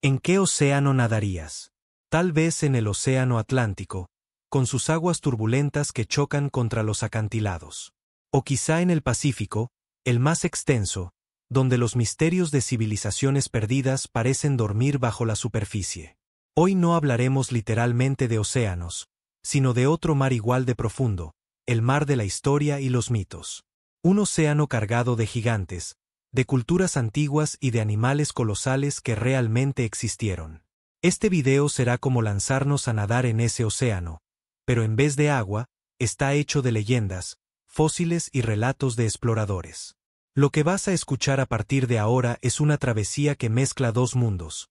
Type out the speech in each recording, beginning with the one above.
¿En qué océano nadarías? Tal vez en el océano Atlántico, con sus aguas turbulentas que chocan contra los acantilados. O quizá en el Pacífico, el más extenso, donde los misterios de civilizaciones perdidas parecen dormir bajo la superficie. Hoy no hablaremos literalmente de océanos, sino de otro mar igual de profundo, el mar de la historia y los mitos. Un océano cargado de gigantes, de culturas antiguas y de animales colosales que realmente existieron. Este video será como lanzarnos a nadar en ese océano, pero en vez de agua, está hecho de leyendas, fósiles y relatos de exploradores. Lo que vas a escuchar a partir de ahora es una travesía que mezcla dos mundos,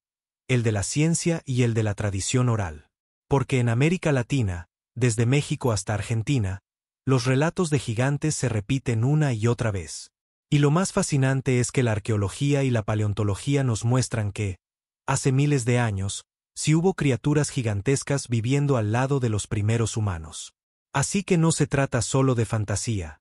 el de la ciencia y el de la tradición oral. Porque en América Latina, desde México hasta Argentina, los relatos de gigantes se repiten una y otra vez. Y lo más fascinante es que la arqueología y la paleontología nos muestran que, hace miles de años, sí hubo criaturas gigantescas viviendo al lado de los primeros humanos. Así que no se trata solo de fantasía.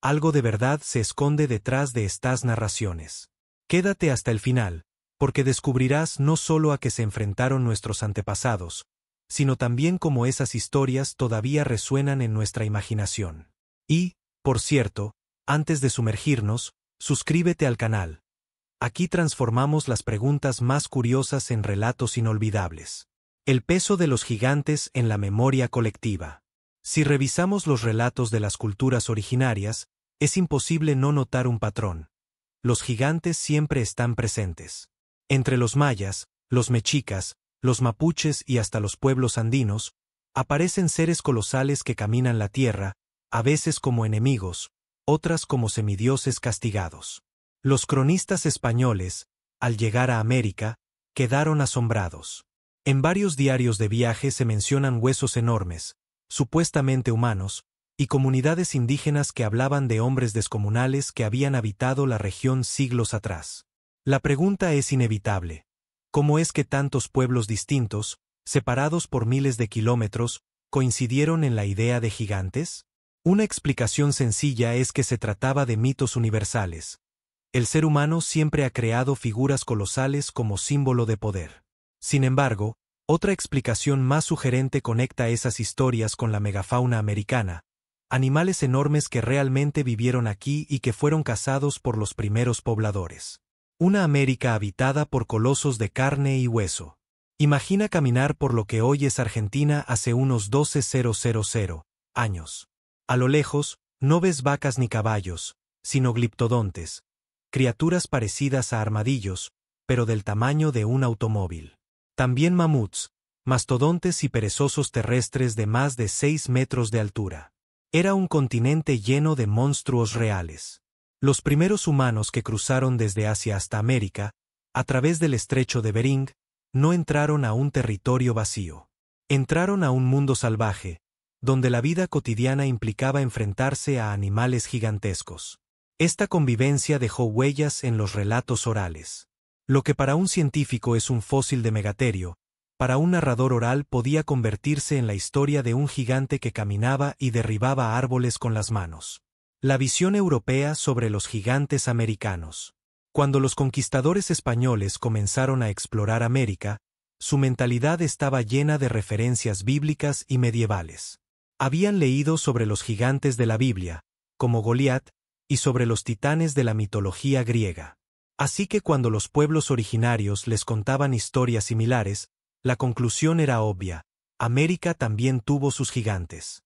Algo de verdad se esconde detrás de estas narraciones. Quédate hasta el final, porque descubrirás no solo a qué se enfrentaron nuestros antepasados, sino también cómo esas historias todavía resuenan en nuestra imaginación. Y, por cierto, antes de sumergirnos, suscríbete al canal. Aquí transformamos las preguntas más curiosas en relatos inolvidables. El peso de los gigantes en la memoria colectiva. Si revisamos los relatos de las culturas originarias, es imposible no notar un patrón. Los gigantes siempre están presentes. Entre los mayas, los mexicas, los mapuches y hasta los pueblos andinos, aparecen seres colosales que caminan la tierra, a veces como enemigos, otras como semidioses castigados. Los cronistas españoles, al llegar a América, quedaron asombrados. En varios diarios de viaje se mencionan huesos enormes, supuestamente humanos, y comunidades indígenas que hablaban de hombres descomunales que habían habitado la región siglos atrás. La pregunta es inevitable. ¿Cómo es que tantos pueblos distintos, separados por miles de kilómetros, coincidieron en la idea de gigantes? Una explicación sencilla es que se trataba de mitos universales. El ser humano siempre ha creado figuras colosales como símbolo de poder. Sin embargo, otra explicación más sugerente conecta esas historias con la megafauna americana, animales enormes que realmente vivieron aquí y que fueron cazados por los primeros pobladores. Una América habitada por colosos de carne y hueso. Imagina caminar por lo que hoy es Argentina hace unos 12.000 años. A lo lejos, no ves vacas ni caballos, sino gliptodontes, criaturas parecidas a armadillos, pero del tamaño de un automóvil. También mamuts, mastodontes y perezosos terrestres de más de 6 metros de altura. Era un continente lleno de monstruos reales. Los primeros humanos que cruzaron desde Asia hasta América, a través del estrecho de Bering, no entraron a un territorio vacío. Entraron a un mundo salvaje, donde la vida cotidiana implicaba enfrentarse a animales gigantescos. Esta convivencia dejó huellas en los relatos orales. Lo que para un científico es un fósil de megaterio, para un narrador oral podía convertirse en la historia de un gigante que caminaba y derribaba árboles con las manos. La visión europea sobre los gigantes americanos. Cuando los conquistadores españoles comenzaron a explorar América, su mentalidad estaba llena de referencias bíblicas y medievales. Habían leído sobre los gigantes de la Biblia, como Goliat, y sobre los titanes de la mitología griega. Así que cuando los pueblos originarios les contaban historias similares, la conclusión era obvia: América también tuvo sus gigantes.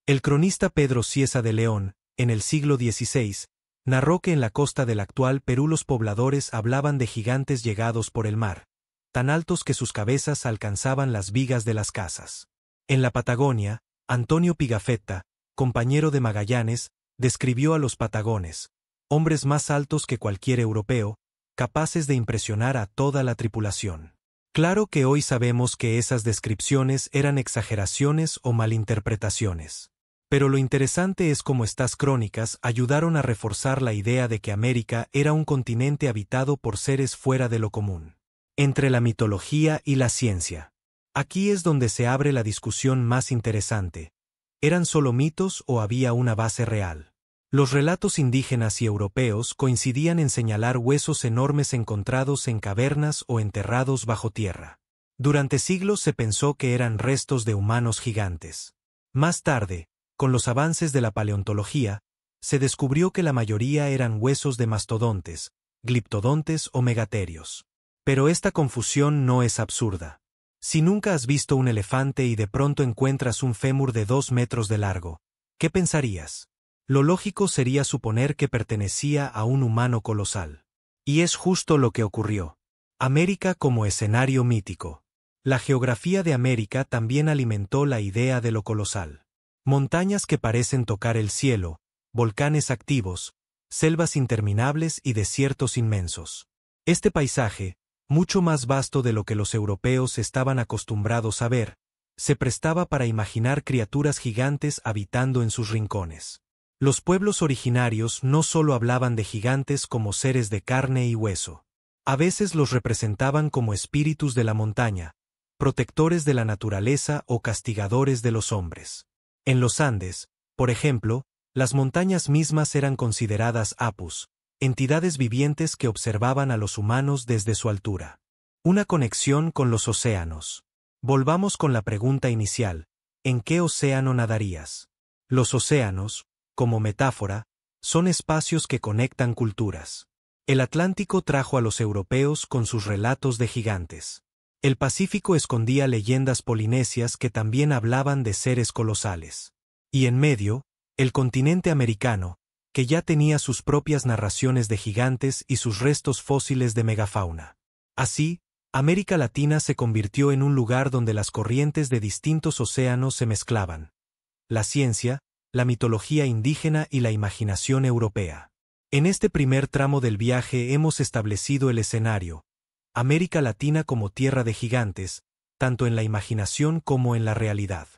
El cronista Pedro Cieza de León, en el siglo XVI, narró que en la costa del actual Perú los pobladores hablaban de gigantes llegados por el mar, tan altos que sus cabezas alcanzaban las vigas de las casas. En la Patagonia, Antonio Pigafetta, compañero de Magallanes, describió a los patagones, hombres más altos que cualquier europeo, capaces de impresionar a toda la tripulación. Claro que hoy sabemos que esas descripciones eran exageraciones o malinterpretaciones. Pero lo interesante es cómo estas crónicas ayudaron a reforzar la idea de que América era un continente habitado por seres fuera de lo común. Entre la mitología y la ciencia. Aquí es donde se abre la discusión más interesante. ¿Eran solo mitos o había una base real? Los relatos indígenas y europeos coincidían en señalar huesos enormes encontrados en cavernas o enterrados bajo tierra. Durante siglos se pensó que eran restos de humanos gigantes. Más tarde, con los avances de la paleontología, se descubrió que la mayoría eran huesos de mastodontes, gliptodontes o megaterios. Pero esta confusión no es absurda. Si nunca has visto un elefante y de pronto encuentras un fémur de 2 metros de largo, ¿qué pensarías? Lo lógico sería suponer que pertenecía a un humano colosal. Y es justo lo que ocurrió. América como escenario mítico. La geografía de América también alimentó la idea de lo colosal. Montañas que parecen tocar el cielo, volcanes activos, selvas interminables y desiertos inmensos. Este paisaje, mucho más vasto de lo que los europeos estaban acostumbrados a ver, se prestaba para imaginar criaturas gigantes habitando en sus rincones. Los pueblos originarios no solo hablaban de gigantes como seres de carne y hueso. A veces los representaban como espíritus de la montaña, protectores de la naturaleza o castigadores de los hombres. En los Andes, por ejemplo, las montañas mismas eran consideradas apus, entidades vivientes que observaban a los humanos desde su altura. Una conexión con los océanos. Volvamos con la pregunta inicial: ¿en qué océano nadarías? Los océanos, como metáfora, son espacios que conectan culturas. El Atlántico trajo a los europeos con sus relatos de gigantes. El Pacífico escondía leyendas polinesias que también hablaban de seres colosales. Y en medio, el continente americano, que ya tenía sus propias narraciones de gigantes y sus restos fósiles de megafauna. Así, América Latina se convirtió en un lugar donde las corrientes de distintos océanos se mezclaban. La ciencia, la mitología indígena y la imaginación europea. En este primer tramo del viaje hemos establecido el escenario: América Latina como tierra de gigantes, tanto en la imaginación como en la realidad.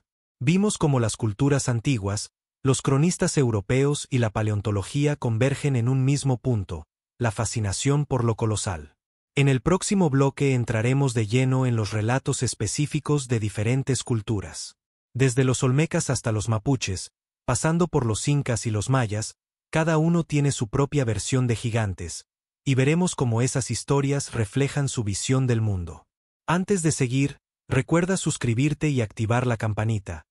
Vimos cómo las culturas antiguas, los cronistas europeos y la paleontología convergen en un mismo punto: la fascinación por lo colosal. En el próximo bloque entraremos de lleno en los relatos específicos de diferentes culturas. Desde los olmecas hasta los mapuches, pasando por los incas y los mayas, cada uno tiene su propia versión de gigantes, y veremos cómo esas historias reflejan su visión del mundo. Antes de seguir, recuerda suscribirte y activar la campanita.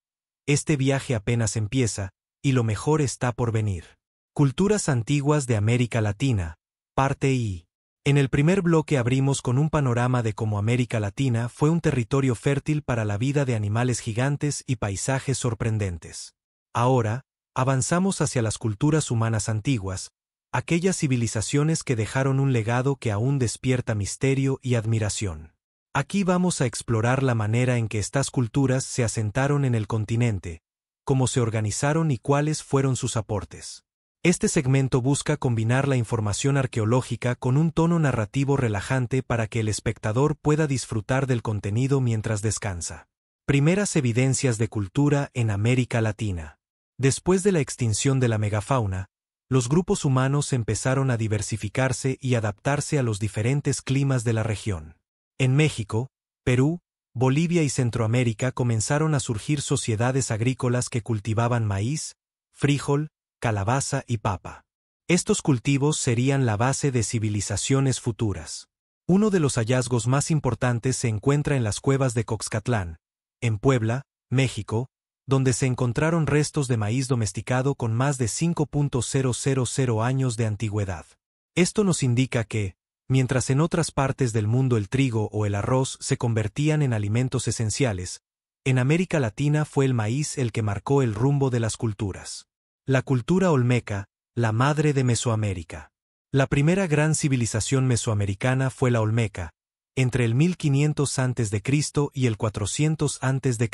Este viaje apenas empieza, y lo mejor está por venir. Culturas antiguas de América Latina, parte I. En el primer bloque abrimos con un panorama de cómo América Latina fue un territorio fértil para la vida de animales gigantes y paisajes sorprendentes. Ahora, avanzamos hacia las culturas humanas antiguas, aquellas civilizaciones que dejaron un legado que aún despierta misterio y admiración. Aquí vamos a explorar la manera en que estas culturas se asentaron en el continente, cómo se organizaron y cuáles fueron sus aportes. Este segmento busca combinar la información arqueológica con un tono narrativo relajante para que el espectador pueda disfrutar del contenido mientras descansa. Primeras evidencias de cultura en América Latina. Después de la extinción de la megafauna, los grupos humanos empezaron a diversificarse y adaptarse a los diferentes climas de la región. En México, Perú, Bolivia y Centroamérica comenzaron a surgir sociedades agrícolas que cultivaban maíz, frijol, calabaza y papa. Estos cultivos serían la base de civilizaciones futuras. Uno de los hallazgos más importantes se encuentra en las cuevas de Coxcatlán, en Puebla, México, donde se encontraron restos de maíz domesticado con más de 5.000 años de antigüedad. Esto nos indica que, mientras en otras partes del mundo el trigo o el arroz se convertían en alimentos esenciales, en América Latina fue el maíz el que marcó el rumbo de las culturas. La cultura olmeca, la madre de Mesoamérica. La primera gran civilización mesoamericana fue la olmeca, entre el 1500 a.C. y el 400 a.C.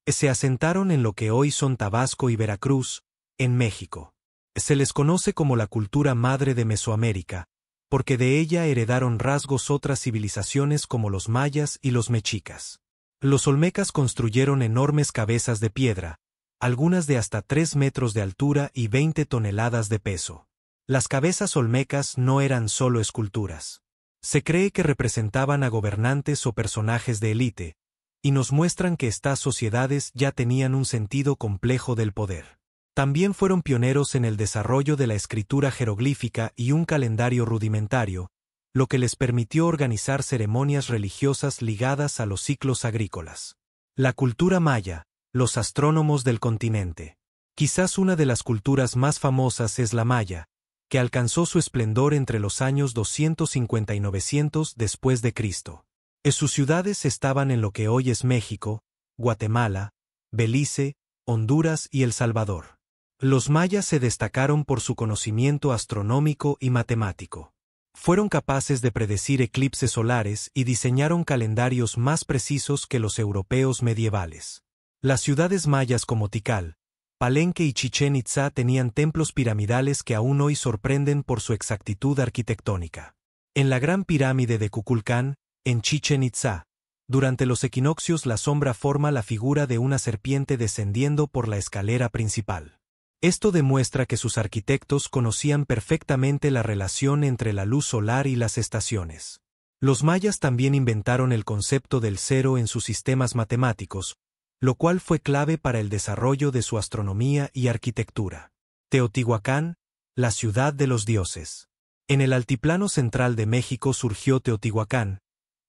Se asentaron en lo que hoy son Tabasco y Veracruz, en México. Se les conoce como la cultura madre de Mesoamérica, porque de ella heredaron rasgos otras civilizaciones como los mayas y los mexicas. Los olmecas construyeron enormes cabezas de piedra, algunas de hasta 3 metros de altura y 20 toneladas de peso. Las cabezas olmecas no eran solo esculturas. Se cree que representaban a gobernantes o personajes de élite, y nos muestran que estas sociedades ya tenían un sentido complejo del poder. También fueron pioneros en el desarrollo de la escritura jeroglífica y un calendario rudimentario, lo que les permitió organizar ceremonias religiosas ligadas a los ciclos agrícolas. La cultura maya, los astrónomos del continente. Quizás una de las culturas más famosas es la maya, que alcanzó su esplendor entre los años 250 y 900 después de Cristo. Sus ciudades estaban en lo que hoy es México, Guatemala, Belice, Honduras y El Salvador. Los mayas se destacaron por su conocimiento astronómico y matemático. Fueron capaces de predecir eclipses solares y diseñaron calendarios más precisos que los europeos medievales. Las ciudades mayas como Tikal, Palenque y Chichén Itzá tenían templos piramidales que aún hoy sorprenden por su exactitud arquitectónica. En la Gran Pirámide de Kukulcán, en Chichén Itzá, durante los equinoccios la sombra forma la figura de una serpiente descendiendo por la escalera principal. Esto demuestra que sus arquitectos conocían perfectamente la relación entre la luz solar y las estaciones. Los mayas también inventaron el concepto del cero en sus sistemas matemáticos, lo cual fue clave para el desarrollo de su astronomía y arquitectura. Teotihuacán, la ciudad de los dioses. En el altiplano central de México surgió Teotihuacán,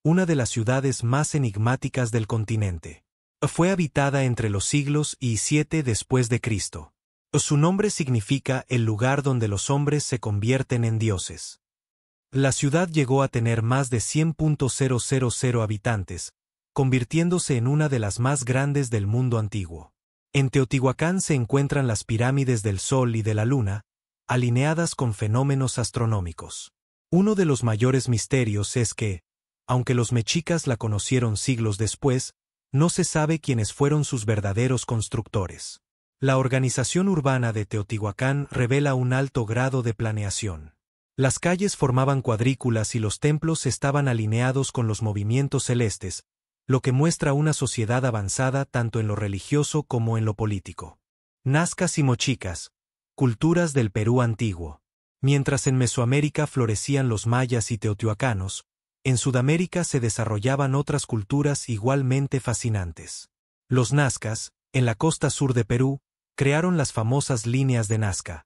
una de las ciudades más enigmáticas del continente. Fue habitada entre los siglos VII después de Cristo. Su nombre significa el lugar donde los hombres se convierten en dioses. La ciudad llegó a tener más de 100.000 habitantes, convirtiéndose en una de las más grandes del mundo antiguo. En Teotihuacán se encuentran las pirámides del Sol y de la Luna, alineadas con fenómenos astronómicos. Uno de los mayores misterios es que, aunque los mexicas la conocieron siglos después, no se sabe quiénes fueron sus verdaderos constructores. La organización urbana de Teotihuacán revela un alto grado de planeación. Las calles formaban cuadrículas y los templos estaban alineados con los movimientos celestes, lo que muestra una sociedad avanzada tanto en lo religioso como en lo político. Nazcas y mochicas, culturas del Perú antiguo. Mientras en Mesoamérica florecían los mayas y teotihuacanos, en Sudamérica se desarrollaban otras culturas igualmente fascinantes. Los nazcas, en la costa sur de Perú, crearon las famosas líneas de Nazca,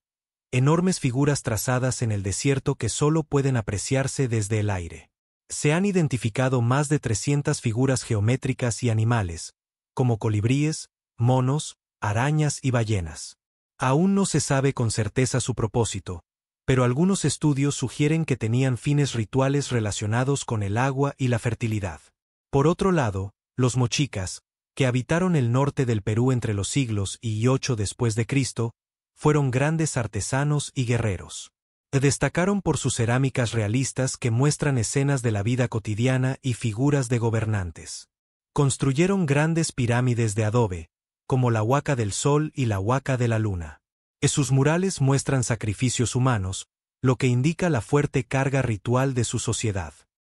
enormes figuras trazadas en el desierto que solo pueden apreciarse desde el aire. Se han identificado más de 300 figuras geométricas y animales, como colibríes, monos, arañas y ballenas. Aún no se sabe con certeza su propósito, pero algunos estudios sugieren que tenían fines rituales relacionados con el agua y la fertilidad. Por otro lado, los mochicas, que habitaron el norte del Perú entre los siglos VIII después de Cristo, fueron grandes artesanos y guerreros. Destacaron por sus cerámicas realistas que muestran escenas de la vida cotidiana y figuras de gobernantes. Construyeron grandes pirámides de adobe, como la Huaca del Sol y la Huaca de la Luna. Sus murales muestran sacrificios humanos, lo que indica la fuerte carga ritual de su sociedad.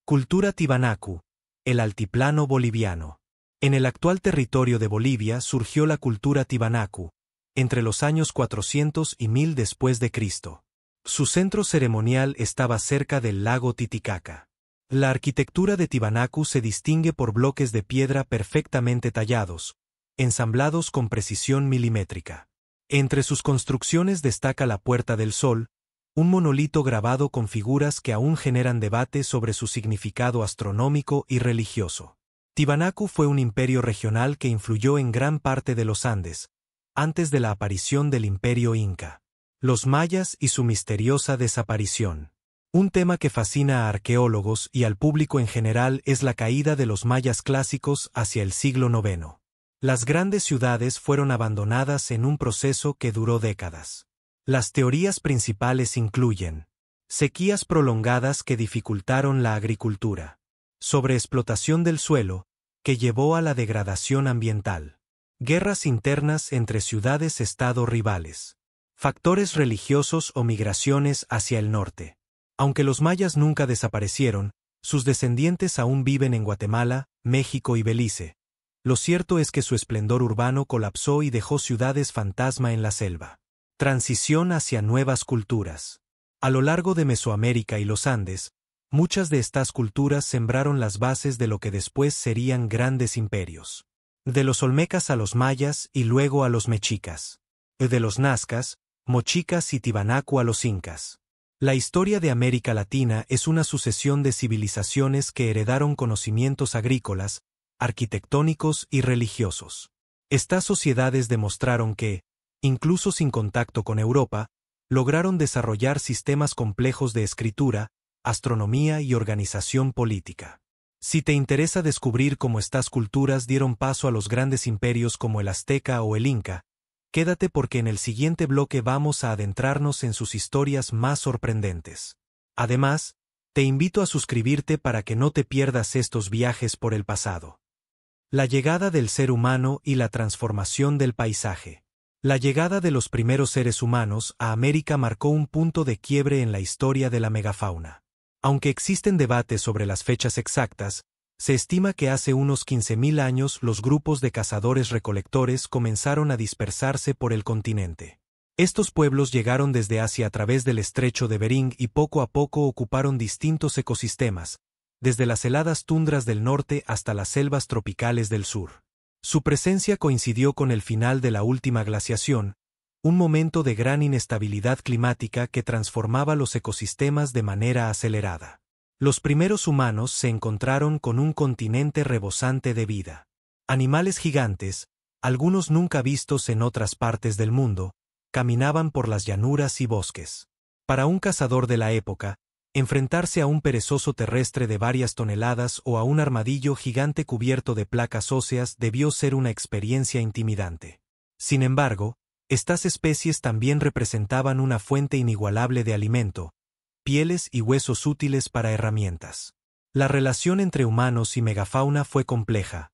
Cultura Tiwanaku, el altiplano boliviano. En el actual territorio de Bolivia surgió la cultura Tiwanaku, entre los años 400 y 1000 después de Cristo. Su centro ceremonial estaba cerca del lago Titicaca. La arquitectura de Tiwanaku se distingue por bloques de piedra perfectamente tallados, ensamblados con precisión milimétrica. Entre sus construcciones destaca la Puerta del Sol, un monolito grabado con figuras que aún generan debate sobre su significado astronómico y religioso. Tiwanaku fue un imperio regional que influyó en gran parte de los Andes, antes de la aparición del imperio inca. Los mayas y su misteriosa desaparición. Un tema que fascina a arqueólogos y al público en general es la caída de los mayas clásicos hacia el siglo IX. Las grandes ciudades fueron abandonadas en un proceso que duró décadas. Las teorías principales incluyen sequías prolongadas que dificultaron la agricultura, sobreexplotación del suelo, que llevó a la degradación ambiental, guerras internas entre ciudades-estado rivales, factores religiosos o migraciones hacia el norte. Aunque los mayas nunca desaparecieron, sus descendientes aún viven en Guatemala, México y Belice. Lo cierto es que su esplendor urbano colapsó y dejó ciudades fantasma en la selva. Transición hacia nuevas culturas. A lo largo de Mesoamérica y los Andes, muchas de estas culturas sembraron las bases de lo que después serían grandes imperios. De los olmecas a los mayas y luego a los mexicas. de los nazcas, mochicas y Tiwanaku a los incas. La historia de América Latina es una sucesión de civilizaciones que heredaron conocimientos agrícolas, arquitectónicos y religiosos. Estas sociedades demostraron que, incluso sin contacto con Europa, lograron desarrollar sistemas complejos de escritura, astronomía y organización política. Si te interesa descubrir cómo estas culturas dieron paso a los grandes imperios como el azteca o el inca, quédate porque en el siguiente bloque vamos a adentrarnos en sus historias más sorprendentes. Además, te invito a suscribirte para que no te pierdas estos viajes por el pasado. La llegada del ser humano y la transformación del paisaje. La llegada de los primeros seres humanos a América marcó un punto de quiebre en la historia de la megafauna. Aunque existen debates sobre las fechas exactas, se estima que hace unos 15.000 años los grupos de cazadores-recolectores comenzaron a dispersarse por el continente. Estos pueblos llegaron desde Asia a través del estrecho de Bering y poco a poco ocuparon distintos ecosistemas, desde las heladas tundras del norte hasta las selvas tropicales del sur. Su presencia coincidió con el final de la última glaciación, un momento de gran inestabilidad climática que transformaba los ecosistemas de manera acelerada. Los primeros humanos se encontraron con un continente rebosante de vida. Animales gigantes, algunos nunca vistos en otras partes del mundo, caminaban por las llanuras y bosques. Para un cazador de la época, enfrentarse a un perezoso terrestre de varias toneladas o a un armadillo gigante cubierto de placas óseas debió ser una experiencia intimidante. Sin embargo, estas especies también representaban una fuente inigualable de alimento, pieles y huesos útiles para herramientas. La relación entre humanos y megafauna fue compleja.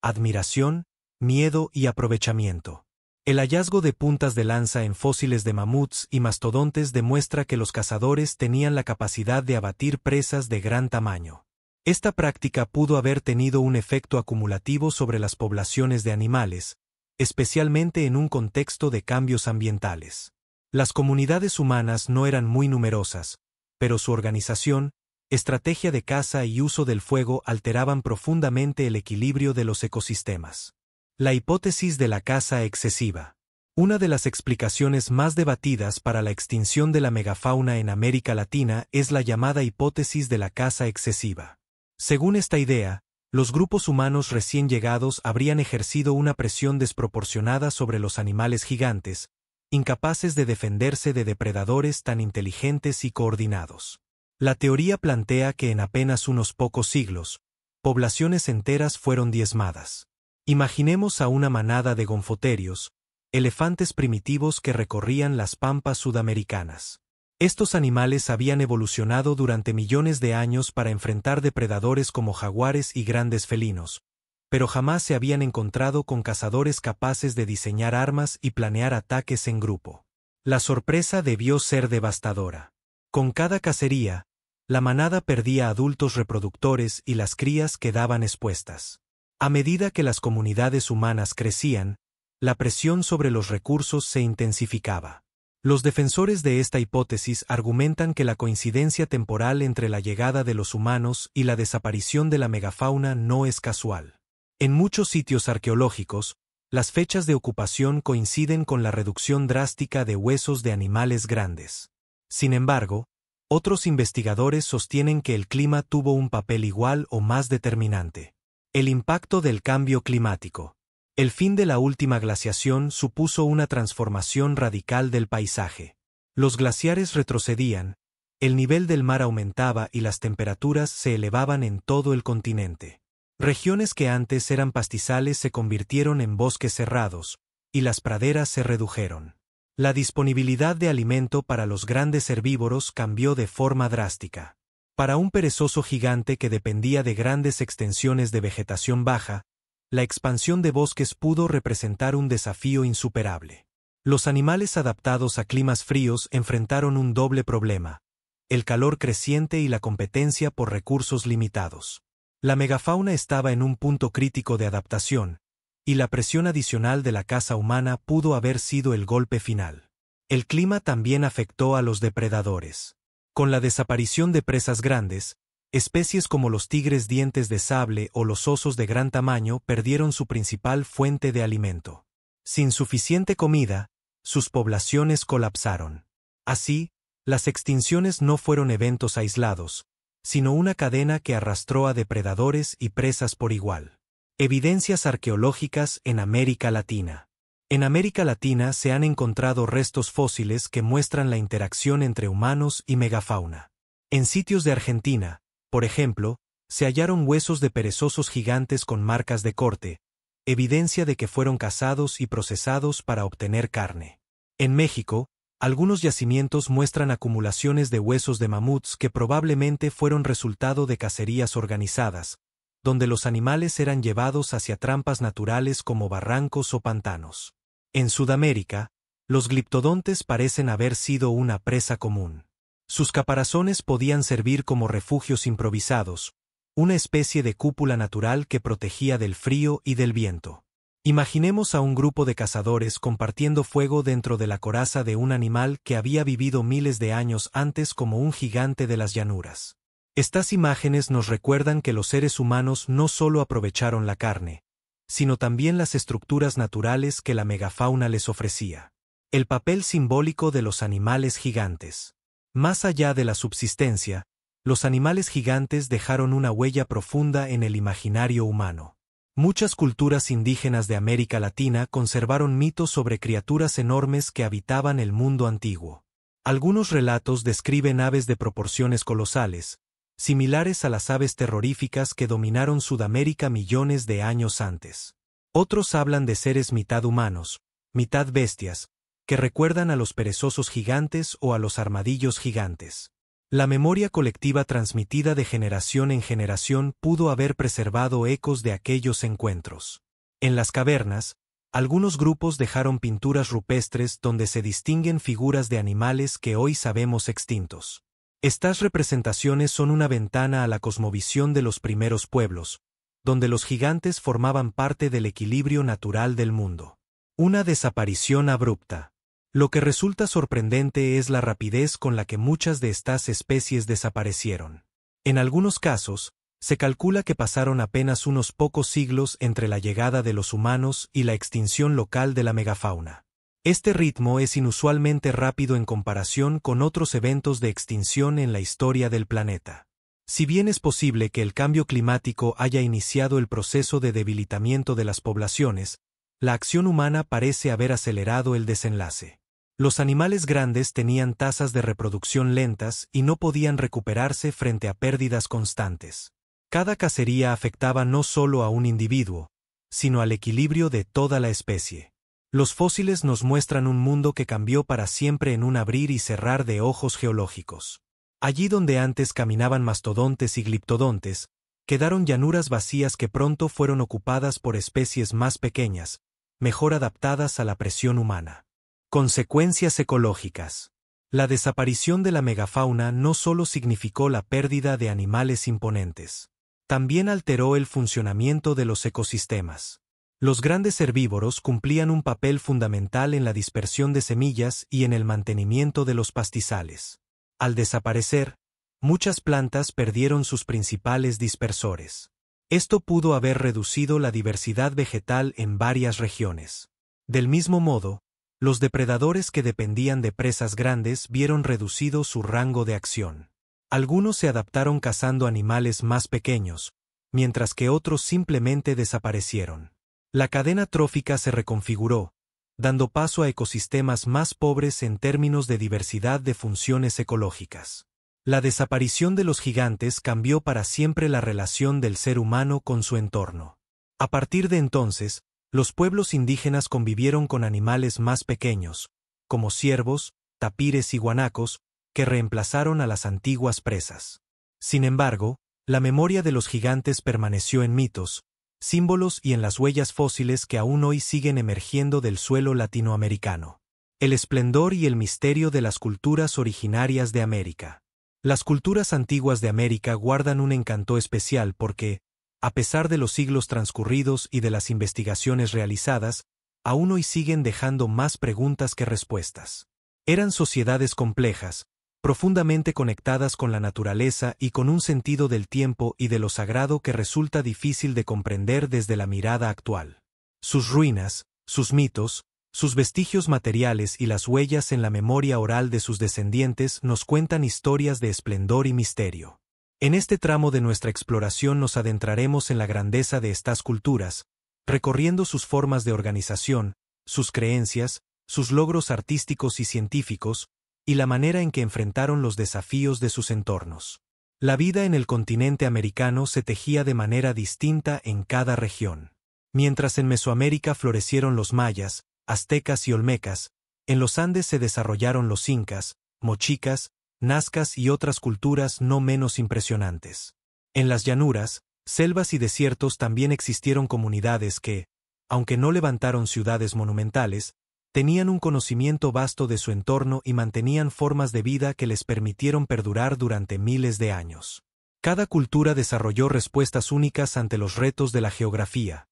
Admiración, miedo y aprovechamiento. El hallazgo de puntas de lanza en fósiles de mamuts y mastodontes demuestra que los cazadores tenían la capacidad de abatir presas de gran tamaño. Esta práctica pudo haber tenido un efecto acumulativo sobre las poblaciones de animales, especialmente en un contexto de cambios ambientales. Las comunidades humanas no eran muy numerosas, pero su organización, estrategia de caza y uso del fuego alteraban profundamente el equilibrio de los ecosistemas. La hipótesis de la caza excesiva. Una de las explicaciones más debatidas para la extinción de la megafauna en América Latina es la llamada hipótesis de la caza excesiva. Según esta idea, los grupos humanos recién llegados habrían ejercido una presión desproporcionada sobre los animales gigantes, incapaces de defenderse de depredadores tan inteligentes y coordinados. La teoría plantea que en apenas unos pocos siglos, poblaciones enteras fueron diezmadas. Imaginemos a una manada de gonfoterios, elefantes primitivos que recorrían las pampas sudamericanas. Estos animales habían evolucionado durante millones de años para enfrentar depredadores como jaguares y grandes felinos, pero jamás se habían encontrado con cazadores capaces de diseñar armas y planear ataques en grupo. La sorpresa debió ser devastadora. Con cada cacería, la manada perdía adultos reproductores y las crías quedaban expuestas. A medida que las comunidades humanas crecían, la presión sobre los recursos se intensificaba. Los defensores de esta hipótesis argumentan que la coincidencia temporal entre la llegada de los humanos y la desaparición de la megafauna no es casual. En muchos sitios arqueológicos, las fechas de ocupación coinciden con la reducción drástica de huesos de animales grandes. Sin embargo, otros investigadores sostienen que el clima tuvo un papel igual o más determinante. El impacto del cambio climático. El fin de la última glaciación supuso una transformación radical del paisaje. Los glaciares retrocedían, el nivel del mar aumentaba y las temperaturas se elevaban en todo el continente. Regiones que antes eran pastizales se convirtieron en bosques cerrados, y las praderas se redujeron. La disponibilidad de alimento para los grandes herbívoros cambió de forma drástica. Para un perezoso gigante que dependía de grandes extensiones de vegetación baja, la expansión de bosques pudo representar un desafío insuperable. Los animales adaptados a climas fríos enfrentaron un doble problema: el calor creciente y la competencia por recursos limitados. La megafauna estaba en un punto crítico de adaptación, y la presión adicional de la caza humana pudo haber sido el golpe final. El clima también afectó a los depredadores. Con la desaparición de presas grandes, especies como los tigres dientes de sable o los osos de gran tamaño perdieron su principal fuente de alimento. Sin suficiente comida, sus poblaciones colapsaron. Así, las extinciones no fueron eventos aislados, sino una cadena que arrastró a depredadores y presas por igual. Evidencias arqueológicas en América Latina. En América Latina se han encontrado restos fósiles que muestran la interacción entre humanos y megafauna. En sitios de Argentina, por ejemplo, se hallaron huesos de perezosos gigantes con marcas de corte, evidencia de que fueron cazados y procesados para obtener carne. En México, algunos yacimientos muestran acumulaciones de huesos de mamuts que probablemente fueron resultado de cacerías organizadas, donde los animales eran llevados hacia trampas naturales como barrancos o pantanos. En Sudamérica, los gliptodontes parecen haber sido una presa común. Sus caparazones podían servir como refugios improvisados, una especie de cúpula natural que protegía del frío y del viento. Imaginemos a un grupo de cazadores compartiendo fuego dentro de la coraza de un animal que había vivido miles de años antes como un gigante de las llanuras. Estas imágenes nos recuerdan que los seres humanos no solo aprovecharon la carne, sino también las estructuras naturales que la megafauna les ofrecía. El papel simbólico de los animales gigantes. Más allá de la subsistencia, los animales gigantes dejaron una huella profunda en el imaginario humano. Muchas culturas indígenas de América Latina conservaron mitos sobre criaturas enormes que habitaban el mundo antiguo. Algunos relatos describen aves de proporciones colosales, similares a las aves terroríficas que dominaron Sudamérica millones de años antes. Otros hablan de seres mitad humanos, mitad bestias, que recuerdan a los perezosos gigantes o a los armadillos gigantes. La memoria colectiva transmitida de generación en generación pudo haber preservado ecos de aquellos encuentros. En las cavernas, algunos grupos dejaron pinturas rupestres donde se distinguen figuras de animales que hoy sabemos extintos. Estas representaciones son una ventana a la cosmovisión de los primeros pueblos, donde los gigantes formaban parte del equilibrio natural del mundo. Una desaparición abrupta. Lo que resulta sorprendente es la rapidez con la que muchas de estas especies desaparecieron. En algunos casos, se calcula que pasaron apenas unos pocos siglos entre la llegada de los humanos y la extinción local de la megafauna. Este ritmo es inusualmente rápido en comparación con otros eventos de extinción en la historia del planeta. Si bien es posible que el cambio climático haya iniciado el proceso de debilitamiento de las poblaciones, la acción humana parece haber acelerado el desenlace. Los animales grandes tenían tasas de reproducción lentas y no podían recuperarse frente a pérdidas constantes. Cada cacería afectaba no solo a un individuo, sino al equilibrio de toda la especie. Los fósiles nos muestran un mundo que cambió para siempre en un abrir y cerrar de ojos geológicos. Allí donde antes caminaban mastodontes y gliptodontes, quedaron llanuras vacías que pronto fueron ocupadas por especies más pequeñas, mejor adaptadas a la presión humana. Consecuencias ecológicas. La desaparición de la megafauna no solo significó la pérdida de animales imponentes. También alteró el funcionamiento de los ecosistemas. Los grandes herbívoros cumplían un papel fundamental en la dispersión de semillas y en el mantenimiento de los pastizales. Al desaparecer, muchas plantas perdieron sus principales dispersores. Esto pudo haber reducido la diversidad vegetal en varias regiones. Del mismo modo, los depredadores que dependían de presas grandes vieron reducido su rango de acción. Algunos se adaptaron cazando animales más pequeños, mientras que otros simplemente desaparecieron. La cadena trófica se reconfiguró, dando paso a ecosistemas más pobres en términos de diversidad de funciones ecológicas. La desaparición de los gigantes cambió para siempre la relación del ser humano con su entorno. A partir de entonces, los pueblos indígenas convivieron con animales más pequeños, como ciervos, tapires y guanacos, que reemplazaron a las antiguas presas. Sin embargo, la memoria de los gigantes permaneció en mitos, símbolos y en las huellas fósiles que aún hoy siguen emergiendo del suelo latinoamericano. El esplendor y el misterio de las culturas originarias de América. Las culturas antiguas de América guardan un encanto especial porque, a pesar de los siglos transcurridos y de las investigaciones realizadas, aún hoy siguen dejando más preguntas que respuestas. Eran sociedades complejas, profundamente conectadas con la naturaleza y con un sentido del tiempo y de lo sagrado que resulta difícil de comprender desde la mirada actual. Sus ruinas, sus mitos, Sus vestigios materiales y las huellas en la memoria oral de sus descendientes nos cuentan historias de esplendor y misterio. En este tramo de nuestra exploración nos adentraremos en la grandeza de estas culturas, recorriendo sus formas de organización, sus creencias, sus logros artísticos y científicos, y la manera en que enfrentaron los desafíos de sus entornos. La vida en el continente americano se tejía de manera distinta en cada región. Mientras en Mesoamérica florecieron los mayas, aztecas y olmecas, en los Andes se desarrollaron los incas, mochicas, nazcas y otras culturas no menos impresionantes. En las llanuras, selvas y desiertos también existieron comunidades que, aunque no levantaron ciudades monumentales, tenían un conocimiento vasto de su entorno y mantenían formas de vida que les permitieron perdurar durante miles de años. Cada cultura desarrolló respuestas únicas ante los retos de la geografía.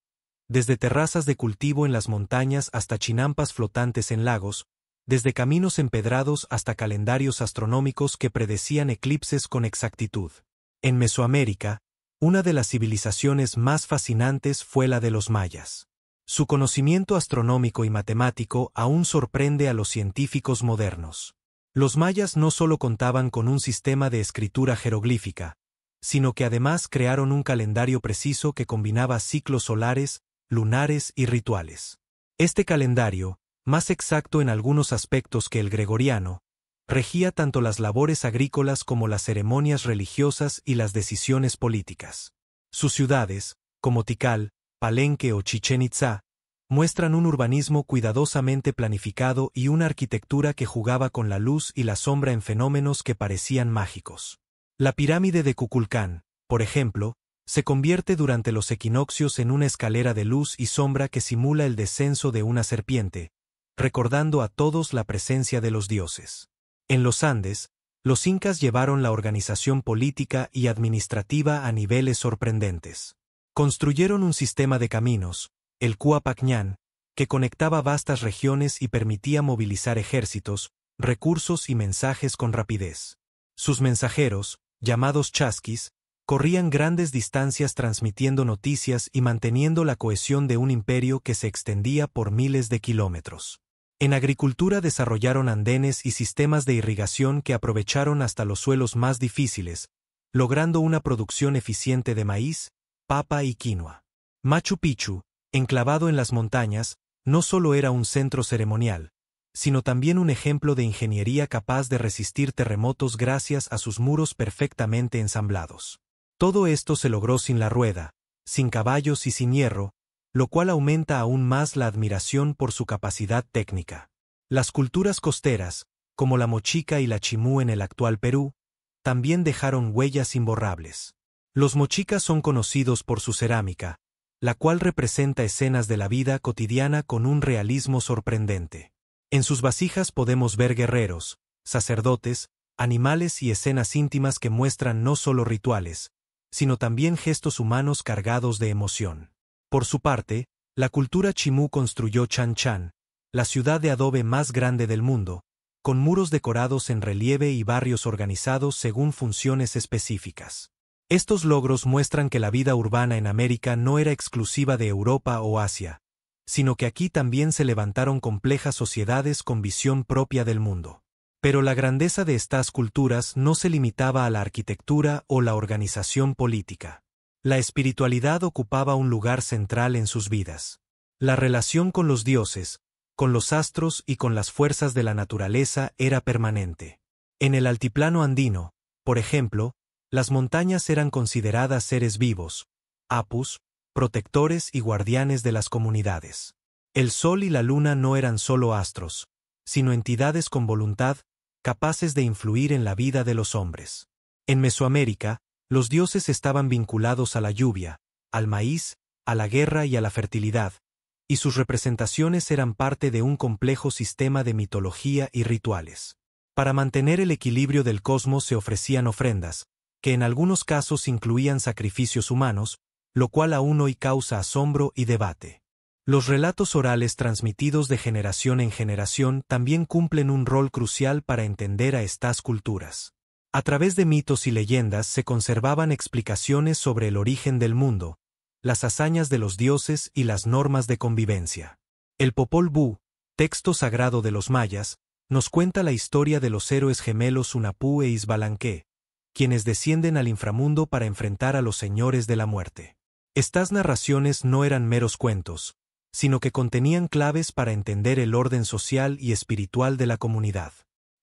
Desde terrazas de cultivo en las montañas hasta chinampas flotantes en lagos, desde caminos empedrados hasta calendarios astronómicos que predecían eclipses con exactitud. En Mesoamérica, una de las civilizaciones más fascinantes fue la de los mayas. Su conocimiento astronómico y matemático aún sorprende a los científicos modernos. Los mayas no solo contaban con un sistema de escritura jeroglífica, sino que además crearon un calendario preciso que combinaba ciclos solares, lunares y rituales. Este calendario, más exacto en algunos aspectos que el gregoriano, regía tanto las labores agrícolas como las ceremonias religiosas y las decisiones políticas. Sus ciudades, como Tikal, Palenque o Chichén Itzá, muestran un urbanismo cuidadosamente planificado y una arquitectura que jugaba con la luz y la sombra en fenómenos que parecían mágicos. La pirámide de Kukulcán, por ejemplo, se convierte durante los equinoccios en una escalera de luz y sombra que simula el descenso de una serpiente, recordando a todos la presencia de los dioses. En los Andes, los incas llevaron la organización política y administrativa a niveles sorprendentes. Construyeron un sistema de caminos, el Cuapacñán, que conectaba vastas regiones y permitía movilizar ejércitos, recursos y mensajes con rapidez. Sus mensajeros, llamados chasquis, corrían grandes distancias transmitiendo noticias y manteniendo la cohesión de un imperio que se extendía por miles de kilómetros. En agricultura desarrollaron andenes y sistemas de irrigación que aprovecharon hasta los suelos más difíciles, logrando una producción eficiente de maíz, papa y quinoa. Machu Picchu, enclavado en las montañas, no solo era un centro ceremonial, sino también un ejemplo de ingeniería capaz de resistir terremotos gracias a sus muros perfectamente ensamblados. Todo esto se logró sin la rueda, sin caballos y sin hierro, lo cual aumenta aún más la admiración por su capacidad técnica. Las culturas costeras, como la mochica y la chimú en el actual Perú, también dejaron huellas imborrables. Los mochicas son conocidos por su cerámica, la cual representa escenas de la vida cotidiana con un realismo sorprendente. En sus vasijas podemos ver guerreros, sacerdotes, animales y escenas íntimas que muestran no solo rituales, sino también gestos humanos cargados de emoción. Por su parte, la cultura chimú construyó Chan Chan, la ciudad de adobe más grande del mundo, con muros decorados en relieve y barrios organizados según funciones específicas. Estos logros muestran que la vida urbana en América no era exclusiva de Europa o Asia, sino que aquí también se levantaron complejas sociedades con visión propia del mundo. Pero la grandeza de estas culturas no se limitaba a la arquitectura o la organización política. La espiritualidad ocupaba un lugar central en sus vidas. La relación con los dioses, con los astros y con las fuerzas de la naturaleza era permanente. En el altiplano andino, por ejemplo, las montañas eran consideradas seres vivos, apus, protectores y guardianes de las comunidades. El sol y la luna no eran solo astros, sino entidades con voluntad, capaces de influir en la vida de los hombres. En Mesoamérica, los dioses estaban vinculados a la lluvia, al maíz, a la guerra y a la fertilidad, y sus representaciones eran parte de un complejo sistema de mitología y rituales. Para mantener el equilibrio del cosmos se ofrecían ofrendas, que en algunos casos incluían sacrificios humanos, lo cual aún hoy causa asombro y debate. Los relatos orales transmitidos de generación en generación también cumplen un rol crucial para entender a estas culturas. A través de mitos y leyendas se conservaban explicaciones sobre el origen del mundo, las hazañas de los dioses y las normas de convivencia. El Popol Vuh, texto sagrado de los mayas, nos cuenta la historia de los héroes gemelos Hunahpu e Izbalanque, quienes descienden al inframundo para enfrentar a los señores de la muerte. Estas narraciones no eran meros cuentos, sino que contenían claves para entender el orden social y espiritual de la comunidad.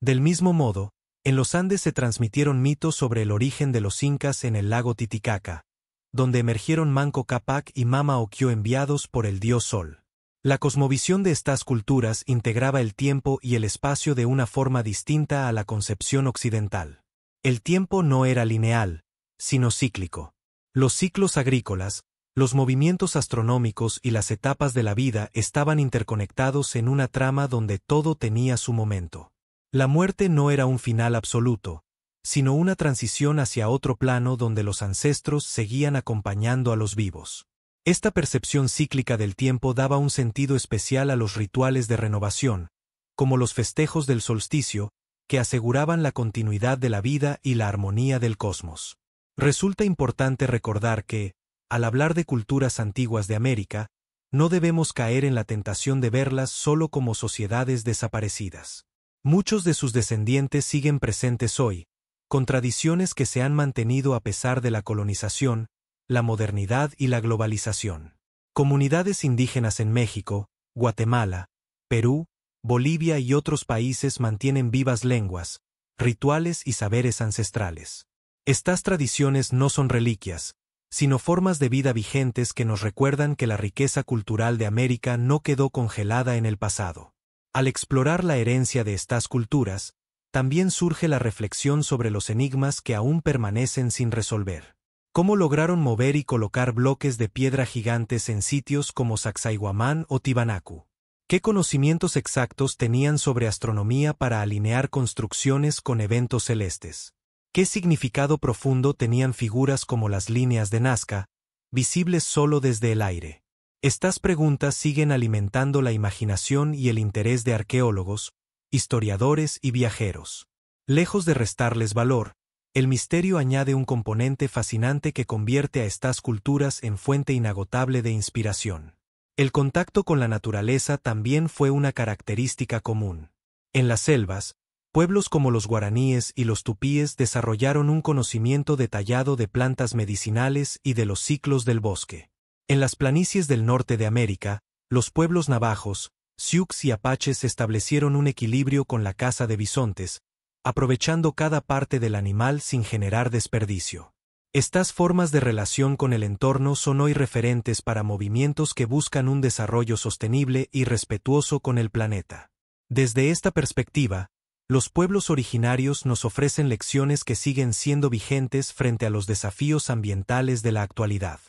Del mismo modo, en los Andes se transmitieron mitos sobre el origen de los incas en el lago Titicaca, donde emergieron Manco Cápac y Mama Ocllo enviados por el dios Sol. La cosmovisión de estas culturas integraba el tiempo y el espacio de una forma distinta a la concepción occidental. El tiempo no era lineal, sino cíclico. Los ciclos agrícolas, los movimientos astronómicos y las etapas de la vida estaban interconectados en una trama donde todo tenía su momento. La muerte no era un final absoluto, sino una transición hacia otro plano donde los ancestros seguían acompañando a los vivos. Esta percepción cíclica del tiempo daba un sentido especial a los rituales de renovación, como los festejos del solsticio, que aseguraban la continuidad de la vida y la armonía del cosmos. Resulta importante recordar que, al hablar de culturas antiguas de América, no debemos caer en la tentación de verlas solo como sociedades desaparecidas. Muchos de sus descendientes siguen presentes hoy, con tradiciones que se han mantenido a pesar de la colonización, la modernidad y la globalización. Comunidades indígenas en México, Guatemala, Perú, Bolivia y otros países mantienen vivas lenguas, rituales y saberes ancestrales. Estas tradiciones no son reliquias, sino formas de vida vigentes que nos recuerdan que la riqueza cultural de América no quedó congelada en el pasado. Al explorar la herencia de estas culturas, también surge la reflexión sobre los enigmas que aún permanecen sin resolver. ¿Cómo lograron mover y colocar bloques de piedra gigantes en sitios como Sacsayhuamán o Tiwanaku? ¿Qué conocimientos exactos tenían sobre astronomía para alinear construcciones con eventos celestes? ¿Qué significado profundo tenían figuras como las líneas de Nazca, visibles solo desde el aire? Estas preguntas siguen alimentando la imaginación y el interés de arqueólogos, historiadores y viajeros. Lejos de restarles valor, el misterio añade un componente fascinante que convierte a estas culturas en fuente inagotable de inspiración. El contacto con la naturaleza también fue una característica común. En las selvas, pueblos como los guaraníes y los tupíes desarrollaron un conocimiento detallado de plantas medicinales y de los ciclos del bosque. En las planicies del norte de América, los pueblos navajos, Sioux y apaches establecieron un equilibrio con la caza de bisontes, aprovechando cada parte del animal sin generar desperdicio. Estas formas de relación con el entorno son hoy referentes para movimientos que buscan un desarrollo sostenible y respetuoso con el planeta. Desde esta perspectiva, los pueblos originarios nos ofrecen lecciones que siguen siendo vigentes frente a los desafíos ambientales de la actualidad.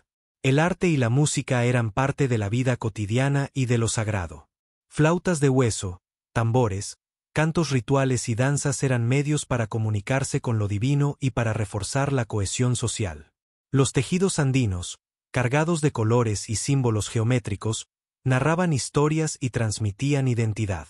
El arte y la música eran parte de la vida cotidiana y de lo sagrado. Flautas de hueso, tambores, cantos rituales y danzas eran medios para comunicarse con lo divino y para reforzar la cohesión social. Los tejidos andinos, cargados de colores y símbolos geométricos, narraban historias y transmitían identidad.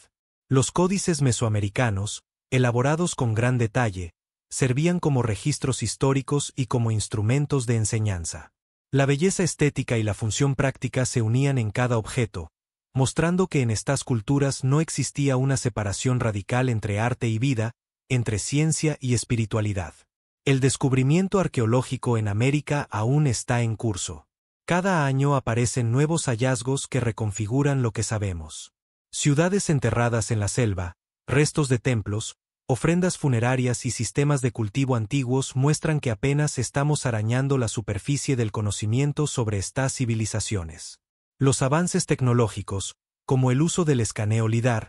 Los códices mesoamericanos, elaborados con gran detalle, servían como registros históricos y como instrumentos de enseñanza. La belleza estética y la función práctica se unían en cada objeto, mostrando que en estas culturas no existía una separación radical entre arte y vida, entre ciencia y espiritualidad. El descubrimiento arqueológico en América aún está en curso. Cada año aparecen nuevos hallazgos que reconfiguran lo que sabemos. Ciudades enterradas en la selva, restos de templos, ofrendas funerarias y sistemas de cultivo antiguos muestran que apenas estamos arañando la superficie del conocimiento sobre estas civilizaciones. Los avances tecnológicos, como el uso del escaneo LIDAR,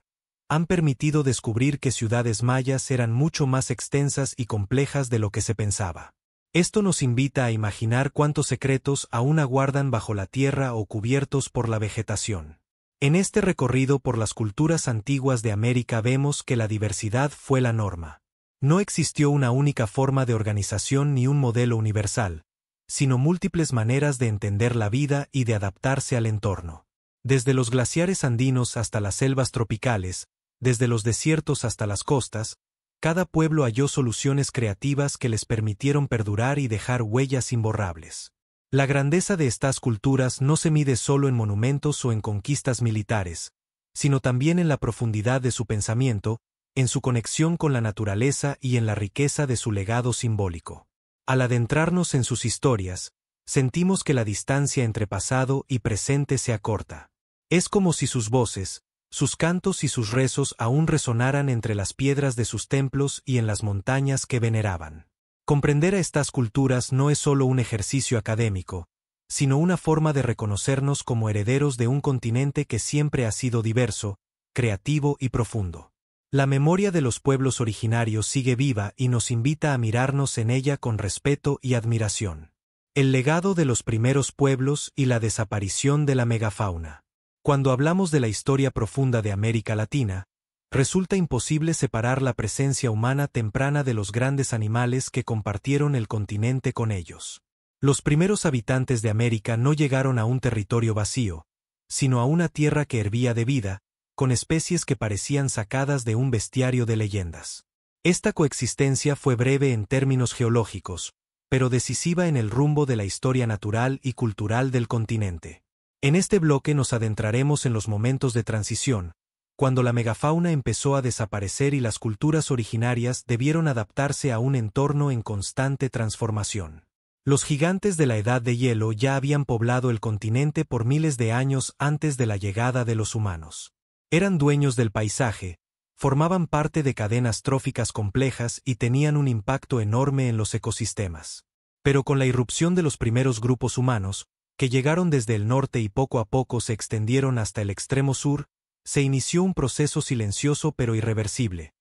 han permitido descubrir que ciudades mayas eran mucho más extensas y complejas de lo que se pensaba. Esto nos invita a imaginar cuántos secretos aún aguardan bajo la tierra o cubiertos por la vegetación. En este recorrido por las culturas antiguas de América vemos que la diversidad fue la norma. No existió una única forma de organización ni un modelo universal, sino múltiples maneras de entender la vida y de adaptarse al entorno. Desde los glaciares andinos hasta las selvas tropicales, desde los desiertos hasta las costas, cada pueblo halló soluciones creativas que les permitieron perdurar y dejar huellas imborrables. La grandeza de estas culturas no se mide solo en monumentos o en conquistas militares, sino también en la profundidad de su pensamiento, en su conexión con la naturaleza y en la riqueza de su legado simbólico. Al adentrarnos en sus historias, sentimos que la distancia entre pasado y presente se acorta. Es como si sus voces, sus cantos y sus rezos aún resonaran entre las piedras de sus templos y en las montañas que veneraban. Comprender a estas culturas no es solo un ejercicio académico, sino una forma de reconocernos como herederos de un continente que siempre ha sido diverso, creativo y profundo. La memoria de los pueblos originarios sigue viva y nos invita a mirarnos en ella con respeto y admiración. El legado de los primeros pueblos y la desaparición de la megafauna. Cuando hablamos de la historia profunda de América Latina, resulta imposible separar la presencia humana temprana de los grandes animales que compartieron el continente con ellos. Los primeros habitantes de América no llegaron a un territorio vacío, sino a una tierra que hervía de vida, con especies que parecían sacadas de un bestiario de leyendas. Esta coexistencia fue breve en términos geológicos, pero decisiva en el rumbo de la historia natural y cultural del continente. En este bloque nos adentraremos en los momentos de transición, cuando la megafauna empezó a desaparecer y las culturas originarias debieron adaptarse a un entorno en constante transformación. Los gigantes de la Edad de Hielo ya habían poblado el continente por miles de años antes de la llegada de los humanos. Eran dueños del paisaje, formaban parte de cadenas tróficas complejas y tenían un impacto enorme en los ecosistemas. Pero con la irrupción de los primeros grupos humanos, que llegaron desde el norte y poco a poco se extendieron hasta el extremo sur, se inició un proceso silencioso pero irreversible: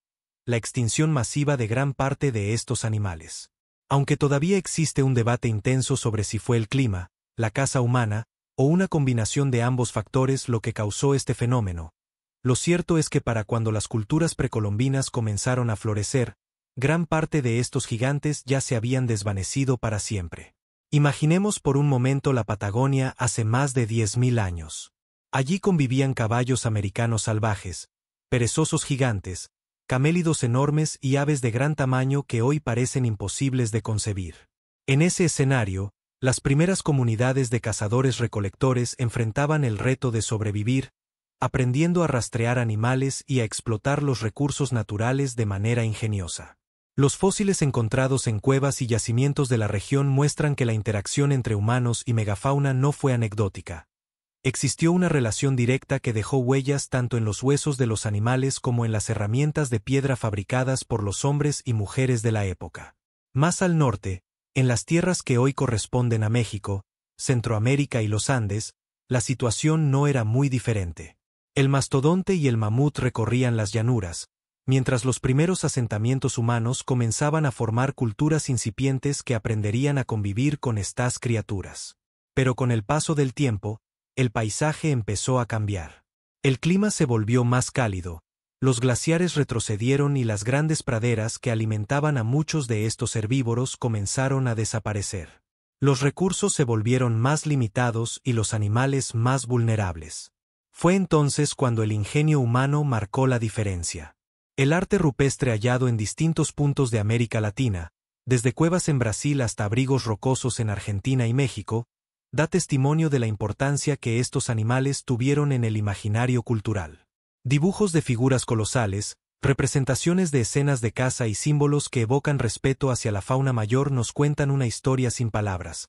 la extinción masiva de gran parte de estos animales. Aunque todavía existe un debate intenso sobre si fue el clima, la caza humana, o una combinación de ambos factores lo que causó este fenómeno, lo cierto es que para cuando las culturas precolombinas comenzaron a florecer, gran parte de estos gigantes ya se habían desvanecido para siempre. Imaginemos por un momento la Patagonia hace más de 10.000 años. Allí convivían caballos americanos salvajes, perezosos gigantes, camélidos enormes y aves de gran tamaño que hoy parecen imposibles de concebir. En ese escenario, las primeras comunidades de cazadores-recolectores enfrentaban el reto de sobrevivir, aprendiendo a rastrear animales y a explotar los recursos naturales de manera ingeniosa. Los fósiles encontrados en cuevas y yacimientos de la región muestran que la interacción entre humanos y megafauna no fue anecdótica. Existió una relación directa que dejó huellas tanto en los huesos de los animales como en las herramientas de piedra fabricadas por los hombres y mujeres de la época. Más al norte, en las tierras que hoy corresponden a México, Centroamérica y los Andes, la situación no era muy diferente. El mastodonte y el mamut recorrían las llanuras, mientras los primeros asentamientos humanos comenzaban a formar culturas incipientes que aprenderían a convivir con estas criaturas. Pero con el paso del tiempo, el paisaje empezó a cambiar. El clima se volvió más cálido, los glaciares retrocedieron y las grandes praderas que alimentaban a muchos de estos herbívoros comenzaron a desaparecer. Los recursos se volvieron más limitados y los animales más vulnerables. Fue entonces cuando el ingenio humano marcó la diferencia. El arte rupestre hallado en distintos puntos de América Latina, desde cuevas en Brasil hasta abrigos rocosos en Argentina y México, da testimonio de la importancia que estos animales tuvieron en el imaginario cultural. Dibujos de figuras colosales, representaciones de escenas de caza y símbolos que evocan respeto hacia la fauna mayor nos cuentan una historia sin palabras,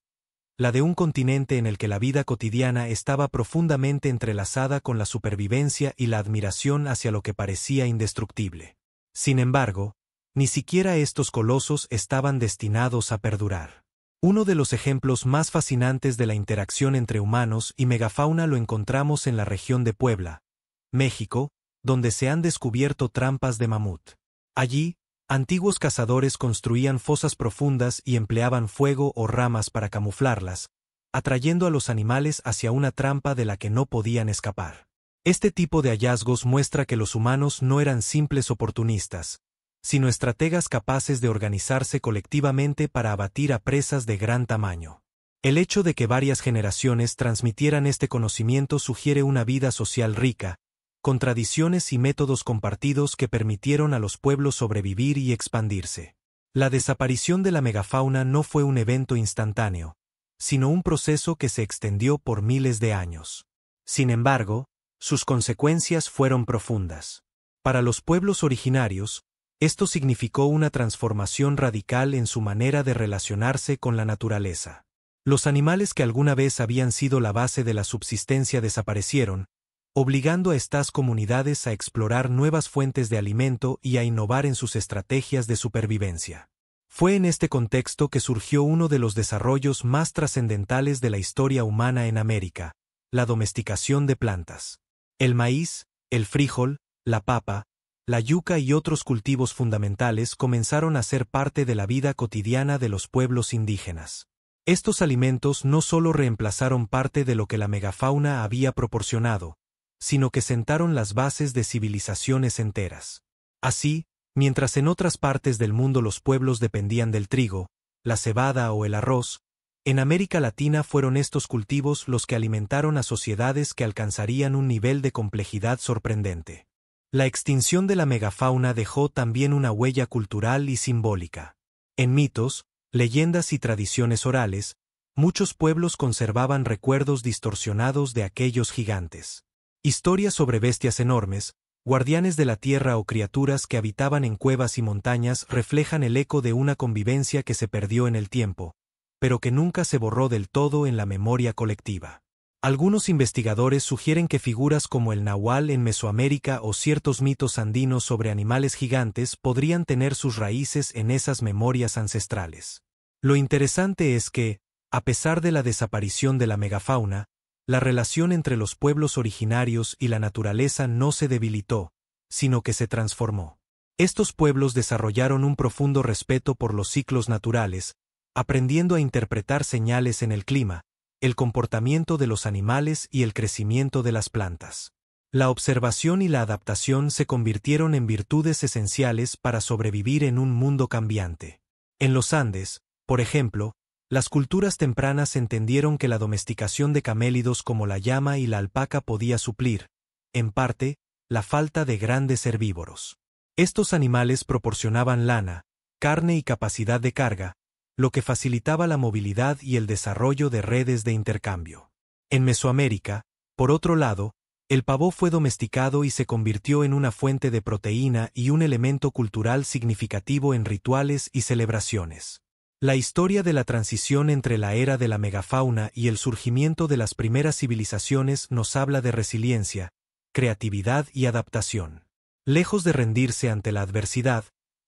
la de un continente en el que la vida cotidiana estaba profundamente entrelazada con la supervivencia y la admiración hacia lo que parecía indestructible. Sin embargo, ni siquiera estos colosos estaban destinados a perdurar. Uno de los ejemplos más fascinantes de la interacción entre humanos y megafauna lo encontramos en la región de Puebla, México, donde se han descubierto trampas de mamut. Allí, antiguos cazadores construían fosas profundas y empleaban fuego o ramas para camuflarlas, atrayendo a los animales hacia una trampa de la que no podían escapar. Este tipo de hallazgos muestra que los humanos no eran simples oportunistas, sino estrategas capaces de organizarse colectivamente para abatir a presas de gran tamaño. El hecho de que varias generaciones transmitieran este conocimiento sugiere una vida social rica, con tradiciones y métodos compartidos que permitieron a los pueblos sobrevivir y expandirse. La desaparición de la megafauna no fue un evento instantáneo, sino un proceso que se extendió por miles de años. Sin embargo, Sus consecuencias fueron profundas. Para los pueblos originarios, esto significó una transformación radical en su manera de relacionarse con la naturaleza. Los animales que alguna vez habían sido la base de la subsistencia desaparecieron, obligando a estas comunidades a explorar nuevas fuentes de alimento y a innovar en sus estrategias de supervivencia. Fue en este contexto que surgió uno de los desarrollos más trascendentales de la historia humana en América, la domesticación de plantas. El maíz, el frijol, la papa, la yuca y otros cultivos fundamentales comenzaron a ser parte de la vida cotidiana de los pueblos indígenas. Estos alimentos no solo reemplazaron parte de lo que la megafauna había proporcionado, sino que sentaron las bases de civilizaciones enteras. Así, mientras en otras partes del mundo los pueblos dependían del trigo, la cebada o el arroz, en América Latina fueron estos cultivos los que alimentaron a sociedades que alcanzarían un nivel de complejidad sorprendente. La extinción de la megafauna dejó también una huella cultural y simbólica. En mitos, leyendas y tradiciones orales, muchos pueblos conservaban recuerdos distorsionados de aquellos gigantes. Historias sobre bestias enormes, guardianes de la tierra o criaturas que habitaban en cuevas y montañas reflejan el eco de una convivencia que se perdió en el tiempo, pero que nunca se borró del todo en la memoria colectiva. Algunos investigadores sugieren que figuras como el nahual en Mesoamérica o ciertos mitos andinos sobre animales gigantes podrían tener sus raíces en esas memorias ancestrales. Lo interesante es que, a pesar de la desaparición de la megafauna, la relación entre los pueblos originarios y la naturaleza no se debilitó, sino que se transformó. Estos pueblos desarrollaron un profundo respeto por los ciclos naturales, aprendiendo a interpretar señales en el clima, el comportamiento de los animales y el crecimiento de las plantas. La observación y la adaptación se convirtieron en virtudes esenciales para sobrevivir en un mundo cambiante. En los Andes, por ejemplo, las culturas tempranas entendieron que la domesticación de camélidos como la llama y la alpaca podía suplir, en parte, la falta de grandes herbívoros. Estos animales proporcionaban lana, carne y capacidad de carga, lo que facilitaba la movilidad y el desarrollo de redes de intercambio. En Mesoamérica, por otro lado, el pavó fue domesticado y se convirtió en una fuente de proteína y un elemento cultural significativo en rituales y celebraciones. La historia de la transición entre la era de la megafauna y el surgimiento de las primeras civilizaciones nos habla de resiliencia, creatividad y adaptación. Lejos de rendirse ante la adversidad,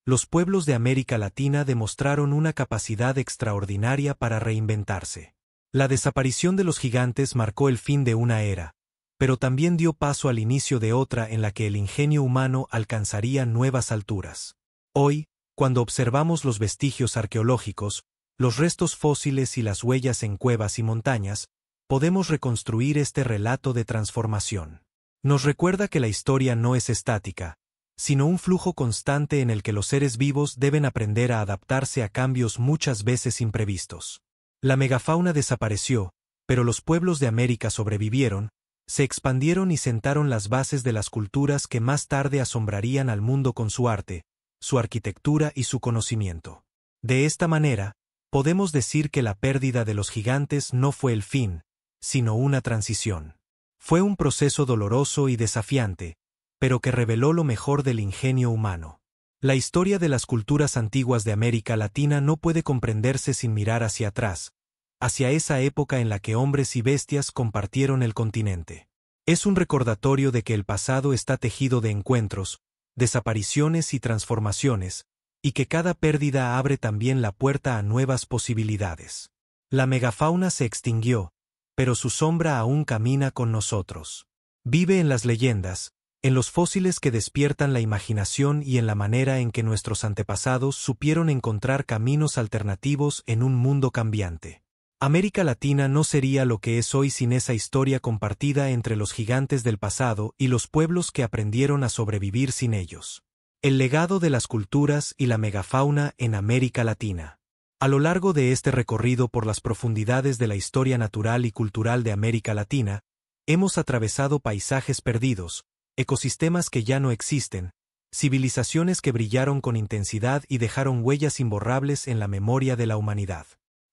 los pueblos de América Latina demostraron una capacidad extraordinaria para reinventarse. La desaparición de los gigantes marcó el fin de una era, pero también dio paso al inicio de otra en la que el ingenio humano alcanzaría nuevas alturas. Hoy, cuando observamos los vestigios arqueológicos, los restos fósiles y las huellas en cuevas y montañas, podemos reconstruir este relato de transformación. Nos recuerda que la historia no es estática, sino un flujo constante en el que los seres vivos deben aprender a adaptarse a cambios muchas veces imprevistos. La megafauna desapareció, pero los pueblos de América sobrevivieron, se expandieron y sentaron las bases de las culturas que más tarde asombrarían al mundo con su arte, su arquitectura y su conocimiento. De esta manera, podemos decir que la pérdida de los gigantes no fue el fin, sino una transición. Fue un proceso doloroso y desafiante, pero que reveló lo mejor del ingenio humano. La historia de las culturas antiguas de América Latina no puede comprenderse sin mirar hacia atrás, hacia esa época en la que hombres y bestias compartieron el continente. Es un recordatorio de que el pasado está tejido de encuentros, desapariciones y transformaciones, y que cada pérdida abre también la puerta a nuevas posibilidades. La megafauna se extinguió, pero su sombra aún camina con nosotros. Vive en las leyendas, en los fósiles que despiertan la imaginación y en la manera en que nuestros antepasados supieron encontrar caminos alternativos en un mundo cambiante. América Latina no sería lo que es hoy sin esa historia compartida entre los gigantes del pasado y los pueblos que aprendieron a sobrevivir sin ellos. El legado de las culturas y la megafauna en América Latina. A lo largo de este recorrido por las profundidades de la historia natural y cultural de América Latina, hemos atravesado paisajes perdidos, ecosistemas que ya no existen, civilizaciones que brillaron con intensidad y dejaron huellas imborrables en la memoria de la humanidad.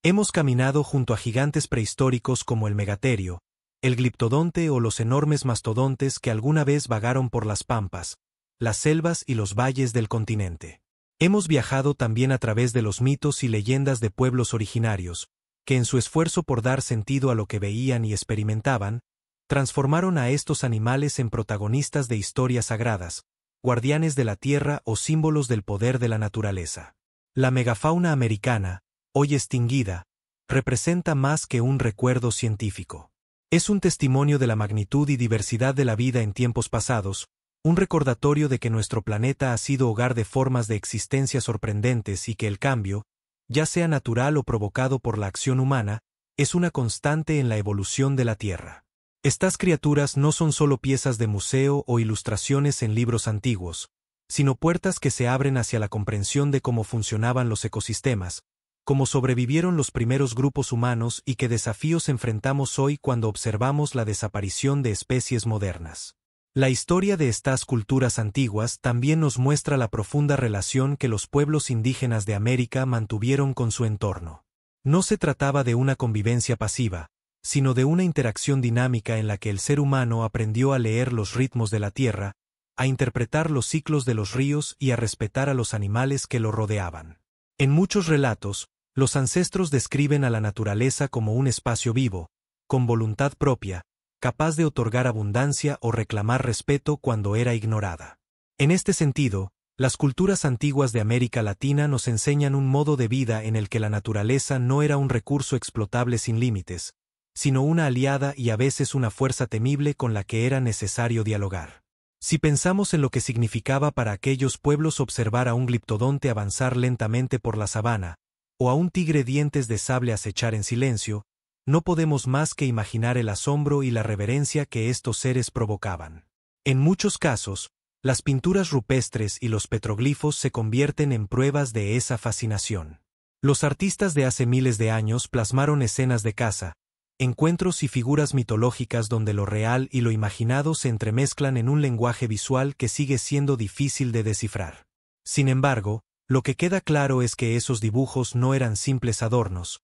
Hemos caminado junto a gigantes prehistóricos como el megaterio, el gliptodonte o los enormes mastodontes que alguna vez vagaron por las pampas, las selvas y los valles del continente. Hemos viajado también a través de los mitos y leyendas de pueblos originarios, que en su esfuerzo por dar sentido a lo que veían y experimentaban, transformaron a estos animales en protagonistas de historias sagradas, guardianes de la tierra o símbolos del poder de la naturaleza. La megafauna americana, hoy extinguida, representa más que un recuerdo científico. Es un testimonio de la magnitud y diversidad de la vida en tiempos pasados, un recordatorio de que nuestro planeta ha sido hogar de formas de existencia sorprendentes y que el cambio, ya sea natural o provocado por la acción humana, es una constante en la evolución de la Tierra. Estas criaturas no son solo piezas de museo o ilustraciones en libros antiguos, sino puertas que se abren hacia la comprensión de cómo funcionaban los ecosistemas, cómo sobrevivieron los primeros grupos humanos y qué desafíos enfrentamos hoy cuando observamos la desaparición de especies modernas. La historia de estas culturas antiguas también nos muestra la profunda relación que los pueblos indígenas de América mantuvieron con su entorno. No se trataba de una convivencia pasiva, sino de una interacción dinámica en la que el ser humano aprendió a leer los ritmos de la tierra, a interpretar los ciclos de los ríos y a respetar a los animales que lo rodeaban. En muchos relatos, los ancestros describen a la naturaleza como un espacio vivo, con voluntad propia, capaz de otorgar abundancia o reclamar respeto cuando era ignorada. En este sentido, las culturas antiguas de América Latina nos enseñan un modo de vida en el que la naturaleza no era un recurso explotable sin límites, sino una aliada y a veces una fuerza temible con la que era necesario dialogar. Si pensamos en lo que significaba para aquellos pueblos observar a un gliptodonte avanzar lentamente por la sabana, o a un tigre dientes de sable acechar en silencio, no podemos más que imaginar el asombro y la reverencia que estos seres provocaban. En muchos casos, las pinturas rupestres y los petroglifos se convierten en pruebas de esa fascinación. Los artistas de hace miles de años plasmaron escenas de caza, encuentros y figuras mitológicas donde lo real y lo imaginado se entremezclan en un lenguaje visual que sigue siendo difícil de descifrar. Sin embargo, lo que queda claro es que esos dibujos no eran simples adornos,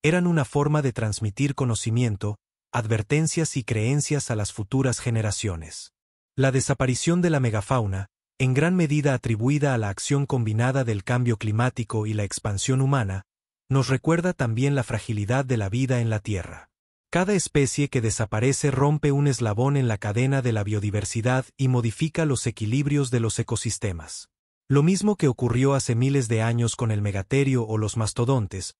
eran una forma de transmitir conocimiento, advertencias y creencias a las futuras generaciones. La desaparición de la megafauna, en gran medida atribuida a la acción combinada del cambio climático y la expansión humana, nos recuerda también la fragilidad de la vida en la Tierra. Cada especie que desaparece rompe un eslabón en la cadena de la biodiversidad y modifica los equilibrios de los ecosistemas. Lo mismo que ocurrió hace miles de años con el megaterio o los mastodontes,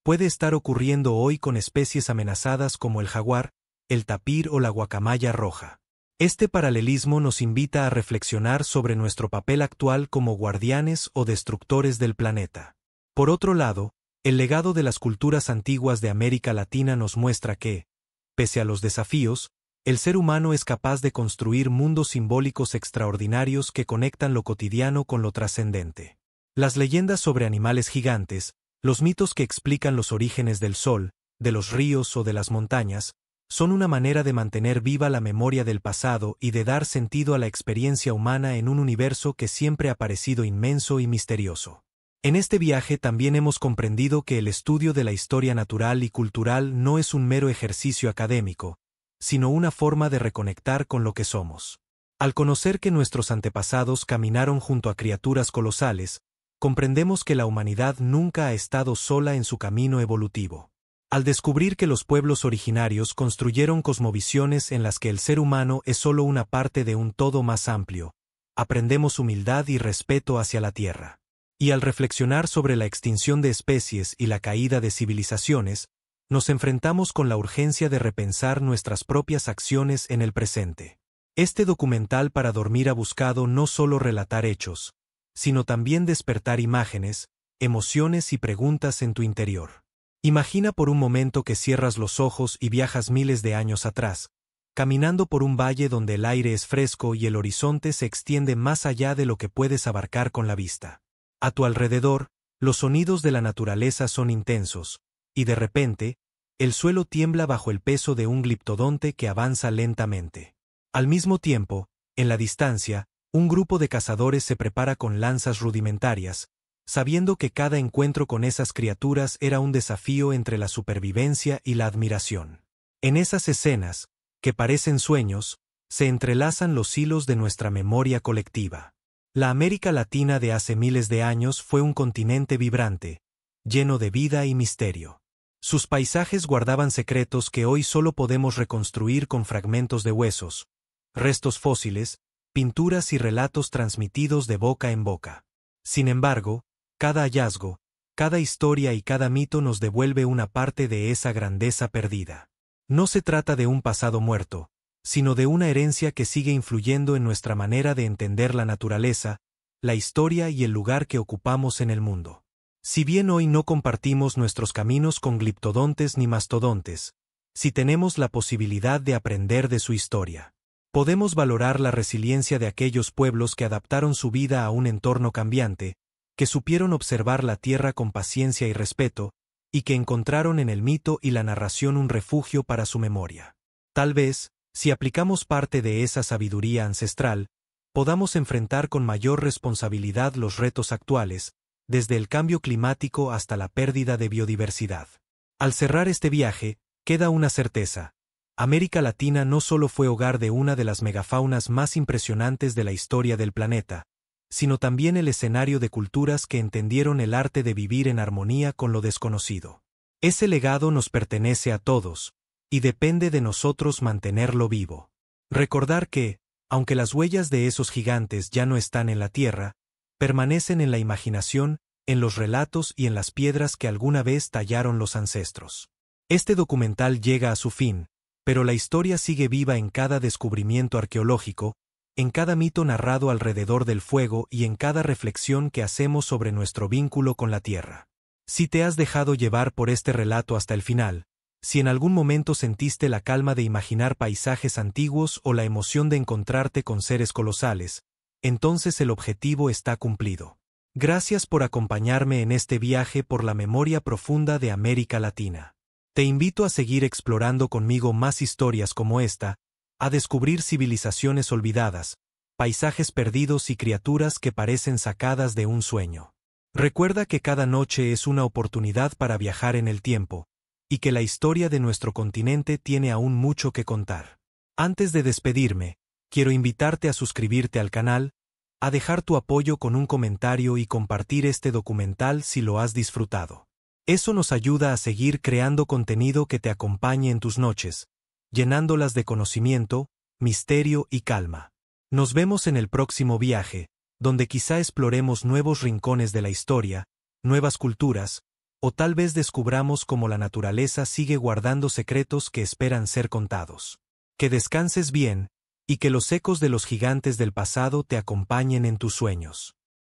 puede estar ocurriendo hoy con especies amenazadas como el jaguar, el tapir o la guacamaya roja. Este paralelismo nos invita a reflexionar sobre nuestro papel actual como guardianes o destructores del planeta. Por otro lado, el legado de las culturas antiguas de América Latina nos muestra que, pese a los desafíos, el ser humano es capaz de construir mundos simbólicos extraordinarios que conectan lo cotidiano con lo trascendente. Las leyendas sobre animales gigantes, los mitos que explican los orígenes del sol, de los ríos o de las montañas, son una manera de mantener viva la memoria del pasado y de dar sentido a la experiencia humana en un universo que siempre ha parecido inmenso y misterioso. En este viaje también hemos comprendido que el estudio de la historia natural y cultural no es un mero ejercicio académico, sino una forma de reconectar con lo que somos. Al conocer que nuestros antepasados caminaron junto a criaturas colosales, comprendemos que la humanidad nunca ha estado sola en su camino evolutivo. Al descubrir que los pueblos originarios construyeron cosmovisiones en las que el ser humano es solo una parte de un todo más amplio, aprendemos humildad y respeto hacia la Tierra. Y al reflexionar sobre la extinción de especies y la caída de civilizaciones, nos enfrentamos con la urgencia de repensar nuestras propias acciones en el presente. Este documental para dormir ha buscado no solo relatar hechos, sino también despertar imágenes, emociones y preguntas en tu interior. Imagina por un momento que cierras los ojos y viajas miles de años atrás, caminando por un valle donde el aire es fresco y el horizonte se extiende más allá de lo que puedes abarcar con la vista. A tu alrededor, los sonidos de la naturaleza son intensos, y de repente, el suelo tiembla bajo el peso de un gliptodonte que avanza lentamente. Al mismo tiempo, en la distancia, un grupo de cazadores se prepara con lanzas rudimentarias, sabiendo que cada encuentro con esas criaturas era un desafío entre la supervivencia y la admiración. En esas escenas, que parecen sueños, se entrelazan los hilos de nuestra memoria colectiva. La América Latina de hace miles de años fue un continente vibrante, lleno de vida y misterio. Sus paisajes guardaban secretos que hoy solo podemos reconstruir con fragmentos de huesos, restos fósiles, pinturas y relatos transmitidos de boca en boca. Sin embargo, cada hallazgo, cada historia y cada mito nos devuelve una parte de esa grandeza perdida. No se trata de un pasado muerto, sino de una herencia que sigue influyendo en nuestra manera de entender la naturaleza, la historia y el lugar que ocupamos en el mundo. Si bien hoy no compartimos nuestros caminos con gliptodontes ni mastodontes, sí tenemos la posibilidad de aprender de su historia. Podemos valorar la resiliencia de aquellos pueblos que adaptaron su vida a un entorno cambiante, que supieron observar la tierra con paciencia y respeto, y que encontraron en el mito y la narración un refugio para su memoria. Tal vez, si aplicamos parte de esa sabiduría ancestral, podamos enfrentar con mayor responsabilidad los retos actuales, desde el cambio climático hasta la pérdida de biodiversidad. Al cerrar este viaje, queda una certeza. América Latina no solo fue hogar de una de las megafaunas más impresionantes de la historia del planeta, sino también el escenario de culturas que entendieron el arte de vivir en armonía con lo desconocido. Ese legado nos pertenece a todos, y depende de nosotros mantenerlo vivo. Recordar que, aunque las huellas de esos gigantes ya no están en la tierra, permanecen en la imaginación, en los relatos y en las piedras que alguna vez tallaron los ancestros. Este documental llega a su fin, pero la historia sigue viva en cada descubrimiento arqueológico, en cada mito narrado alrededor del fuego y en cada reflexión que hacemos sobre nuestro vínculo con la tierra. Si te has dejado llevar por este relato hasta el final, si en algún momento sentiste la calma de imaginar paisajes antiguos o la emoción de encontrarte con seres colosales, entonces el objetivo está cumplido. Gracias por acompañarme en este viaje por la memoria profunda de América Latina. Te invito a seguir explorando conmigo más historias como esta, a descubrir civilizaciones olvidadas, paisajes perdidos y criaturas que parecen sacadas de un sueño. Recuerda que cada noche es una oportunidad para viajar en el tiempo, y que la historia de nuestro continente tiene aún mucho que contar. Antes de despedirme, quiero invitarte a suscribirte al canal, a dejar tu apoyo con un comentario y compartir este documental si lo has disfrutado. Eso nos ayuda a seguir creando contenido que te acompañe en tus noches, llenándolas de conocimiento, misterio y calma. Nos vemos en el próximo viaje, donde quizá exploremos nuevos rincones de la historia, nuevas culturas, o tal vez descubramos cómo la naturaleza sigue guardando secretos que esperan ser contados. Que descanses bien, y que los ecos de los gigantes del pasado te acompañen en tus sueños.